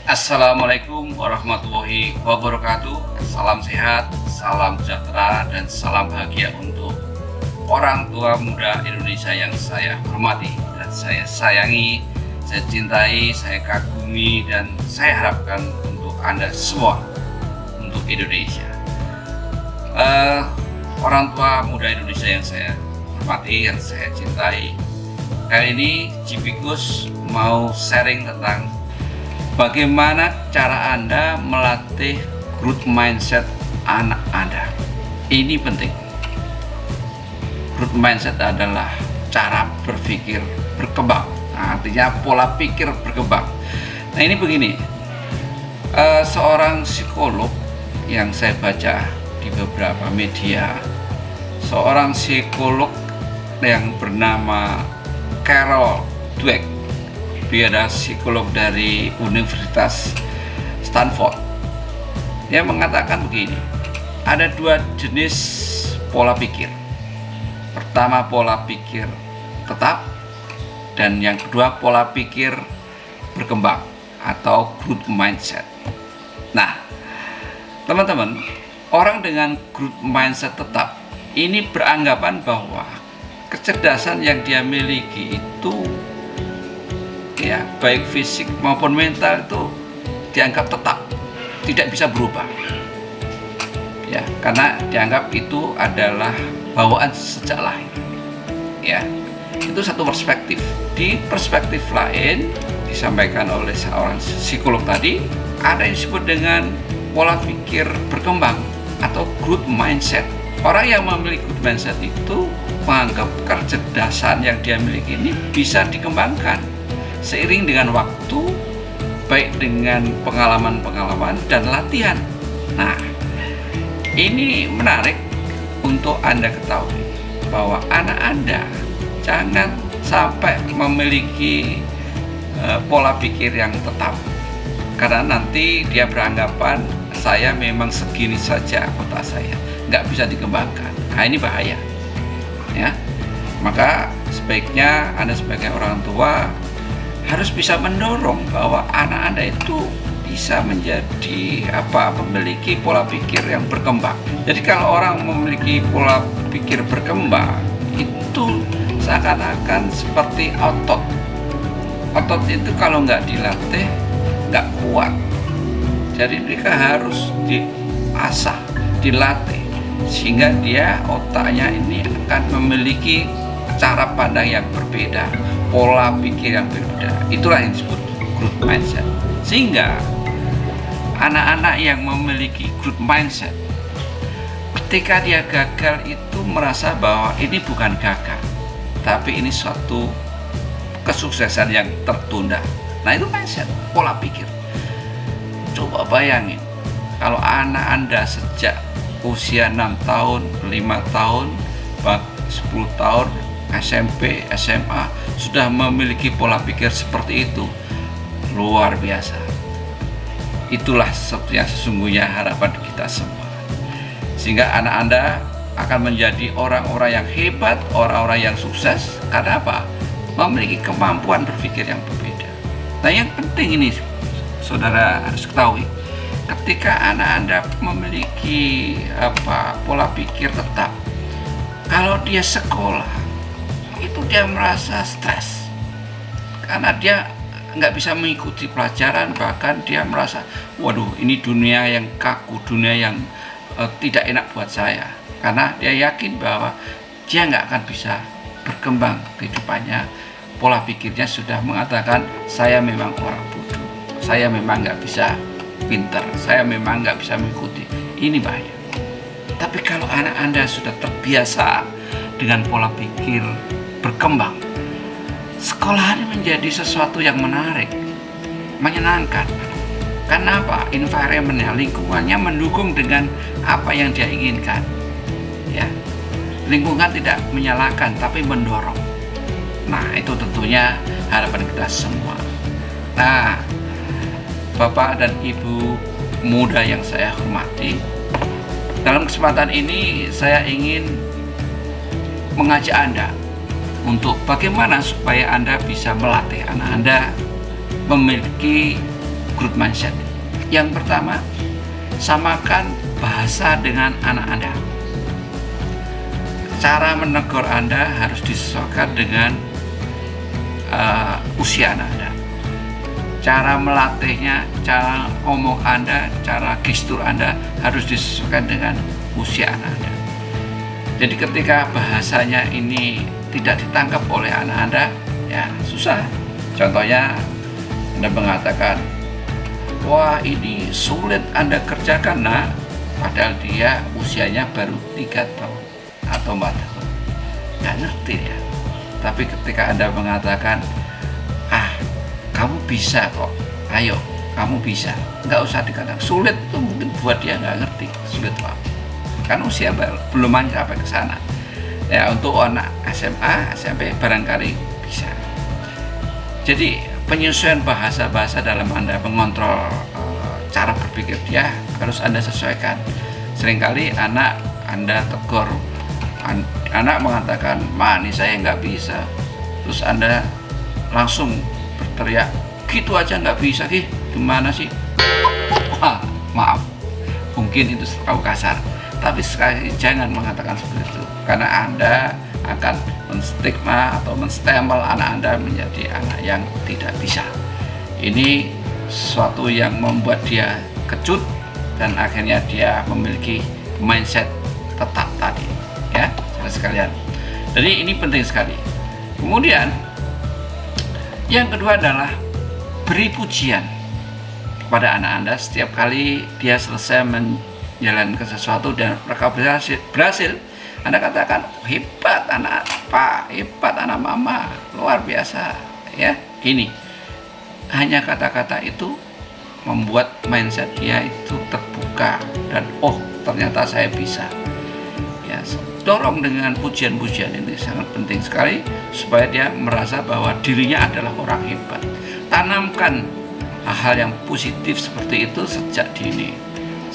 Assalamualaikum warahmatullahi wabarakatuh. Salam sehat, salam sejahtera, dan salam bahagia untuk orang tua muda Indonesia yang saya hormati dan saya sayangi, saya cintai, saya kagumi, dan saya harapkan untuk Anda semua, untuk Indonesia. Orang tua muda Indonesia yang saya hormati, yang saya cintai, kali ini Civikus mau sharing tentang bagaimana cara Anda melatih growth mindset anak Anda. Ini penting. Growth mindset adalah cara berpikir berkembang. Nah, artinya pola pikir berkembang. Nah, ini begini. Seorang psikolog yang saya baca di beberapa media, seorang psikolog yang bernama Carol Dweck. Dia adalah psikolog dari Universitas Stanford. Dia mengatakan begini, ada dua jenis pola pikir. Pertama, pola pikir tetap, dan yang kedua, pola pikir berkembang atau growth mindset. Nah, teman-teman, orang dengan growth mindset tetap ini beranggapan bahwa kecerdasan yang dia miliki itu, ya, baik fisik maupun mental, itu dianggap tetap, tidak bisa berubah, ya, karena dianggap itu adalah bawaan sejak lahir, ya. Itu satu perspektif. Di perspektif lain disampaikan oleh seorang psikolog tadi, ada yang disebut dengan pola pikir berkembang atau growth mindset. Orang yang memiliki growth mindset itu menganggap kecerdasan yang dia miliki ini bisa dikembangkan seiring dengan waktu, baik dengan pengalaman-pengalaman dan latihan. Nah, ini menarik untuk Anda ketahui bahwa anak Anda jangan sampai memiliki pola pikir yang tetap, karena nanti dia beranggapan saya memang segini saja kota saya, nggak bisa dikembangkan. Nah, ini bahaya, ya. Maka sebaiknya Anda sebagai orang tua harus bisa mendorong bahwa anak Anda itu bisa menjadi memiliki pola pikir yang berkembang. Jadi kalau orang memiliki pola pikir berkembang, itu seakan-akan seperti otot. Otot itu kalau nggak dilatih, nggak kuat. Jadi mereka harus diasah, dilatih, sehingga dia, otaknya ini akan memiliki cara pandang yang berbeda, pola pikir yang berbeda. Itulah yang disebut growth mindset. Sehingga anak-anak yang memiliki growth mindset, ketika dia gagal itu merasa bahwa ini bukan gagal, tapi ini suatu kesuksesan yang tertunda. Nah, itu mindset, pola pikir. Coba bayangin kalau anak Anda sejak usia 6 tahun, 5 tahun, 10 tahun, SMP, SMA sudah memiliki pola pikir seperti itu. Luar biasa. Itulah yang sesungguhnya harapan kita semua. Sehingga anak Anda akan menjadi orang-orang yang hebat, orang-orang yang sukses. Karena apa? Memiliki kemampuan berpikir yang berbeda. Nah, yang penting ini saudara harus ketahui, ketika anak Anda memiliki pola pikir tetap, kalau dia sekolah itu dia merasa stres karena dia nggak bisa mengikuti pelajaran, bahkan dia merasa, waduh, ini dunia yang kaku, dunia yang tidak enak buat saya, karena dia yakin bahwa dia nggak akan bisa berkembang kehidupannya. Pola pikirnya sudah mengatakan, saya memang orang bodoh, saya memang nggak bisa pintar, saya memang nggak bisa mengikuti. Ini bahaya. Tapi kalau anak Anda sudah terbiasa dengan pola pikir berkembang, sekolah ini menjadi sesuatu yang menarik, menyenangkan. Karena apa? Environment-nya, lingkungannya mendukung dengan apa yang dia inginkan. Ya, lingkungan tidak menyalahkan, tapi mendorong. Nah, itu tentunya harapan kita semua. Nah, Bapak dan Ibu muda yang saya hormati, dalam kesempatan ini saya ingin mengajak Anda untuk bagaimana supaya Anda bisa melatih anak Anda memiliki growth mindset. Yang pertama, samakan bahasa dengan anak Anda. Cara menegur Anda harus disesuaikan dengan usia anak Anda. Cara melatihnya, cara ngomong Anda, cara gestur Anda harus disesuaikan dengan usia anak Anda. Jadi ketika bahasanya ini tidak ditangkap oleh anak Anda, ya susah. Contohnya Anda mengatakan, wah ini sulit Anda kerjakan nak, padahal dia usianya baru 3 tahun atau 4 tahun, nggak ngerti ya. Tapi ketika Anda mengatakan, kamu bisa kok, ayo kamu bisa, nggak usah dikatakan sulit, itu mungkin buat dia nggak ngerti sulit apa, kan usia belum sampai ke sana. Ya, untuk anak SMA, SMP barangkali bisa. Jadi penyesuaian bahasa-bahasa dalam Anda mengontrol cara berpikir dia harus Anda sesuaikan. Seringkali anak Anda tegur, anak mengatakan, ini saya nggak bisa, terus Anda langsung berteriak, gitu aja nggak bisa, gimana sih? Wah, maaf, mungkin itu terlalu kasar, tapi sekali jangan mengatakan seperti itu, karena Anda akan menstigma atau menstempel anak Anda menjadi anak yang tidak bisa. Ini sesuatu yang membuat dia kejut dan akhirnya dia memiliki mindset tetap tadi, ya sekalian. Jadi ini penting sekali. Kemudian yang kedua adalah beri pujian kepada anak Anda setiap kali dia selesai menjalankan sesuatu dan mereka berhasil. Anda katakan, hebat anak Pak, hebat anak Mama, luar biasa, ya. Gini, hanya kata-kata itu membuat mindset dia itu terbuka dan ternyata saya bisa. Ya, dorong dengan pujian-pujian ini sangat penting sekali supaya dia merasa bahwa dirinya adalah orang hebat. Tanamkan hal-hal yang positif seperti itu sejak dini,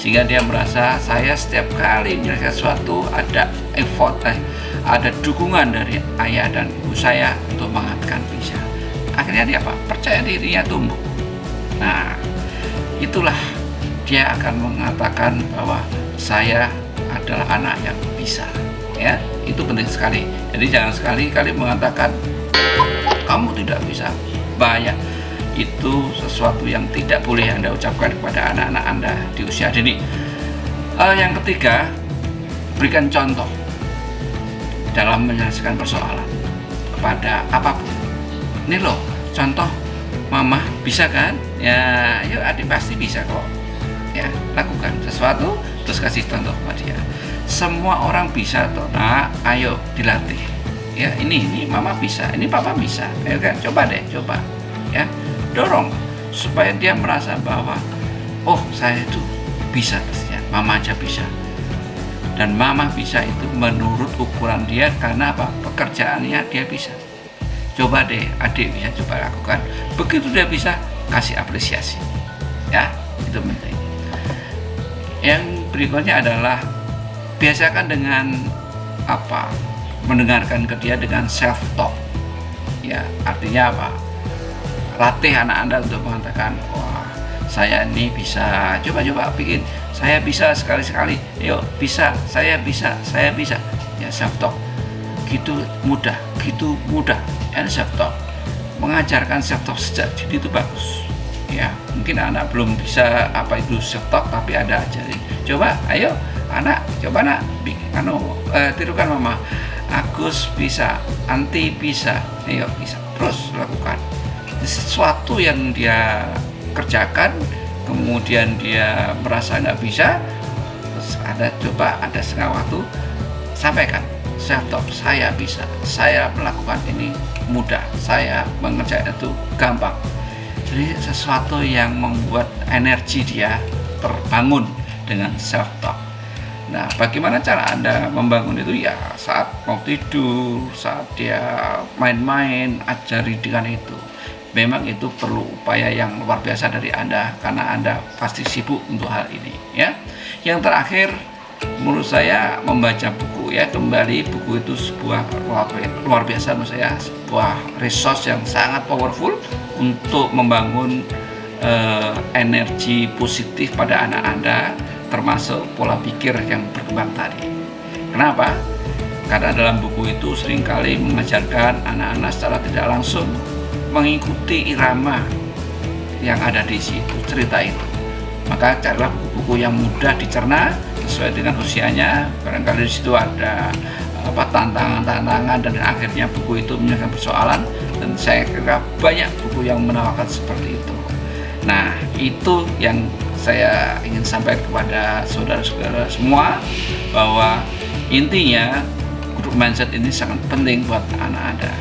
sehingga dia merasa saya setiap kali menyelesaikan sesuatu ada effort, ada dukungan dari ayah dan ibu saya untuk mengatakan bisa. Akhirnya dia percaya dirinya tumbuh. Nah, itulah dia akan mengatakan bahwa saya adalah anak yang bisa, ya. Itu penting sekali. Jadi jangan sekali-kali mengatakan kamu tidak bisa, bahaya. Itu sesuatu yang tidak boleh Anda ucapkan kepada anak-anak Anda di usia dini. Yang ketiga, berikan contoh dalam menyelesaikan persoalan kepada apapun. Ini loh contoh, mama bisa kan? Ya, yuk adik pasti bisa kok. Ya, lakukan sesuatu terus kasih contoh kepada dia. Semua orang bisa toh, ayo dilatih. Ya, ini mama bisa, ini papa bisa. Ayo kan, coba deh, coba. Ya, dorong supaya dia merasa bahwa saya itu bisa pastinya, mama aja bisa. Dan mama bisa itu menurut ukuran dia, karena pekerjaannya dia bisa. Coba deh adik bisa, coba lakukan. Begitu dia bisa, kasih apresiasi, ya, itu penting. Yang berikutnya adalah biasakan dengan mendengarkan ke dia dengan self talk, ya, artinya latih anak Anda untuk mengatakan, wah saya ini bisa, coba bikin, saya bisa sekali-sekali, yuk bisa, saya bisa, ya, self talk. Gitu mudah, and self talk. Mengajarkan self talk sejak dini itu bagus, ya. Mungkin anak belum bisa itu self talk, tapi ada ajarin. Coba, ayo anak, coba nak, tirukan mama. Agus bisa, Anti bisa, ayo bisa, terus lakukan. Sesuatu yang dia kerjakan, kemudian dia merasa nggak bisa, terus ada setengah waktu, sampaikan self talk, saya bisa, saya melakukan ini mudah, saya mengerjakan itu gampang. Jadi sesuatu yang membuat energi dia terbangun dengan self talk. Nah, bagaimana cara Anda membangun itu? Ya, saat mau tidur, saat dia main-main, ajari dengan itu. Memang itu perlu upaya yang luar biasa dari Anda, karena Anda pasti sibuk untuk hal ini, ya. Yang terakhir, menurut saya membaca buku, ya, kembali buku itu sebuah luar biasa menurut saya, sebuah resource yang sangat powerful untuk membangun energi positif pada anak Anda, termasuk pola pikir yang berkembang tadi. Kenapa? Karena dalam buku itu seringkali mengajarkan anak-anak secara tidak langsung mengikuti irama yang ada di situ, cerita itu. Maka carilah buku-buku yang mudah dicerna sesuai dengan usianya. Barangkali di situ ada tantangan-tantangan, dan akhirnya buku itu menyelesaikan persoalan. Dan saya kira banyak buku yang menawarkan seperti itu. Nah, itu yang saya ingin sampaikan kepada saudara-saudara semua, bahwa intinya growth mindset ini sangat penting buat anak Anda.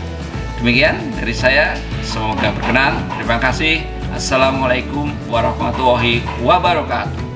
Demikian dari saya, semoga berkenan. Terima kasih. Assalamualaikum warahmatullahi wabarakatuh.